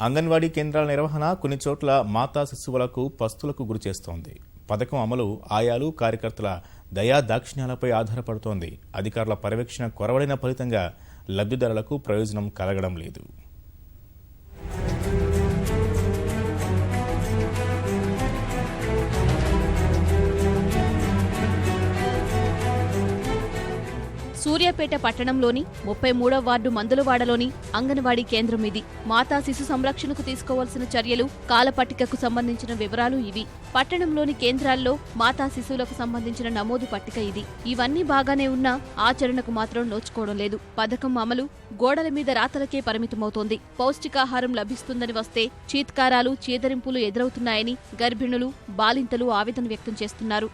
అంగన్వాడీ కేంద్రాల నిర్వహణ కొన్ని చోట్ల మాతా శిశువులకు పస్తులకు గురిచేస్తోంది. పథకం అమలు ఆయాలు కార్యకర్తల దయా దాక్షిణ్యాలపై ఆధారపడుతోంది. అధికారుల పర్యవేక్షణ కొరవడిన ఫలితంగా లబ్ధిదారులకు ప్రయోజనం కలగడం లేదు. సూర్యాపేట పట్టణంలోని 33వ వార్డు మందులవాడలోని అంగన్వాడీ కేంద్రం ఇది. మాతా శిశు సంరక్షణకు తీసుకోవాల్సిన చర్యలు, కాలపట్టికకు సంబంధించిన వివరాలు ఇవి. పట్టణంలోని కేంద్రాల్లో మాతా శిశువులకు సంబంధించిన నమోదు పట్టిక ఇది. ఇవన్నీ బాగానే ఉన్నా ఆచరణకు మాత్రం నోచుకోవడం లేదు. పథకం అమలు గోడల మీద రాతలకే పరిమితమవుతోంది. పౌష్టికాహారం లభిస్తుందని వస్తే చీత్కారాలు, చీదరింపులు ఎదురవుతున్నాయని గర్భిణులు, బాలింతలు ఆవేదన వ్యక్తం చేస్తున్నారు.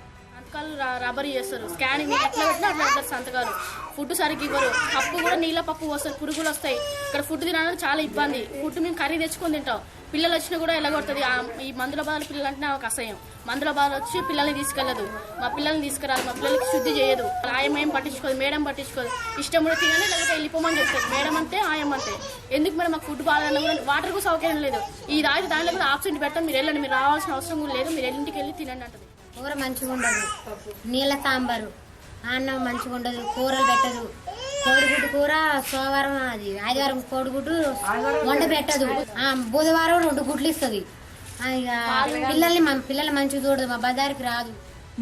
రబ్బర్ చేస్తారు, స్కానింగ్ ఎట్లా పెట్టినా అట్లా పెడతారు సంతకాలు. ఫుడ్ సరిగ్గా ఇవ్వరు, పప్పు కూడా నీళ్ళ పప్పు వస్తారు, పురుగులు వస్తాయి. ఇక్కడ ఫుడ్ తినడానికి చాలా ఇబ్బంది. ఫుడ్ మేము కర్రీ తెచ్చుకొని తింటాం. పిల్లలు వచ్చినా కూడా ఎలాగొడుతుంది. ఈ మందుల బాధలు పిల్లలు అంటే నాకు అసహ్యం. మందుల బాధలు వచ్చి పిల్లల్ని తీసుకెళ్లదు, మా పిల్లల్ని తీసుకురాదు, మా పిల్లలకి శుద్ధి చేయదు. ఆయం ఏం పట్టించుకోదు, మేడం పట్టించుకోదు. ఇష్టం కూడా తినాలి, లేకపోతే వెళ్ళిపోమని చెప్తారు. మేడం అంతే, ఆయం అంతే. ఎందుకు మేడం మాకు ఫుడ్ బాగాలన్నా కూడా వాటర్ కూడా సౌకర్యం లేదు. ఈ రాయి దానిలో కూడా ఆబ్సెంట్ పెడతాం, మీరు వెళ్ళండి, మీరు రావాల్సిన అవసరం కూడా లేదు, మీరు ఇంటికి వెళ్ళి తినండి అంటది. కూర మంచిగా ఉండదు, నీళ్ళ సాంబారు, అన్నం మంచిగా ఉండదు, కూరలు పెట్టదు. కోడిగుడ్డు కూర సోమవారం, అది ఆదివారం కోడిగుడ్డు వండ పెట్టదు, బుధవారం 2 గుడ్లు ఇస్తుంది. పిల్లల్ని మంచిగా చూడదు, మా బజారుకి రాదు.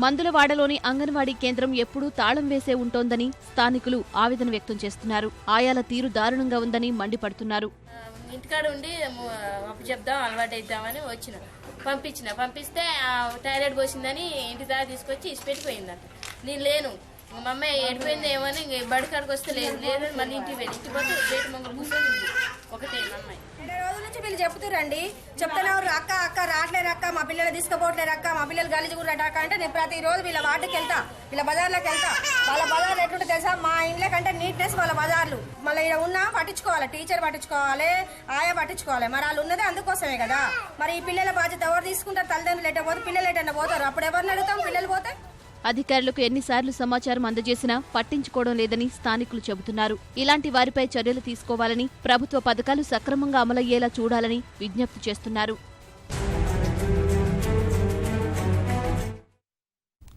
మందులవాడలోని అంగన్వాడీ కేంద్రం ఎప్పుడూ తాళం వేసే ఉంటోందని స్థానికులు ఆవేదన వ్యక్తం చేస్తున్నారు. ఆయాల తీరు దారుణంగా ఉందని మండిపడుతున్నారు. ఇంటికాడ ఉండి అప్పు చెప్దాం, అలవాటు అవుతామని పంపిస్తే టాయిలెట్ పోసిందని ఇంటి దాకా తీసుకొచ్చి ఇసిపెట్టిపోయిందంట. నేను లేను, మా అమ్మాయి ఏడిపోయింది ఏమని బడికాడికి వస్తే లేదు మళ్ళీ ఇంటికి వెళ్ళి ఇంటికి పోతే బయట మంగళ కూర్చొని ఒకటే అమ్మాయి. 2 రోజుల నుంచి వీళ్ళు చెప్తురండి, చెప్తున్నారు అక్క రావట్లేరు అక్క, మా పిల్లలు తీసుకుపోవట్లేరు అక్క, మా పిల్లలు గలీజు కూడా అక్క అంటే నేను ప్రతిరోజు వీళ్ళ వాటికి వెళ్తా, వీళ్ళ బజార్లోకి వెళ్తా. వాళ్ళ బజార్లు ఎట్లుంటే తెలుసా, మా ఇంట్లో కంటే నీట్నెస్ వాళ్ళ బజార్లు. మళ్ళీ ఇక్కడ ఉన్నా పట్టించుకోవాలి, టీచర్ పట్టించుకోవాలి, ఆయా పట్టించుకోవాలి. మరి వాళ్ళు ఉన్నదే అందుకోసమే కదా. మరి ఈ పిల్లల బాధ్యత ఎవరు తీసుకుంటారు? తల్లిదండ్రులు ఎట్ట పోతే పిల్లలు ఎట్టన్నా పోతారు. అప్పుడు ఎవరిని అడుగుతాం పిల్లలు పోతే? అధికారులకు ఎన్నిసార్లు సమాచారం అందజేసినా పట్టించుకోవడం లేదని స్థానికులు చెబుతున్నారు. ఇలాంటి వారిపై చర్యలు తీసుకోవాలని, ప్రభుత్వ పథకాలు సక్రమంగా అమలయ్యేలా చూడాలని విజ్ఞప్తి చేస్తున్నారు.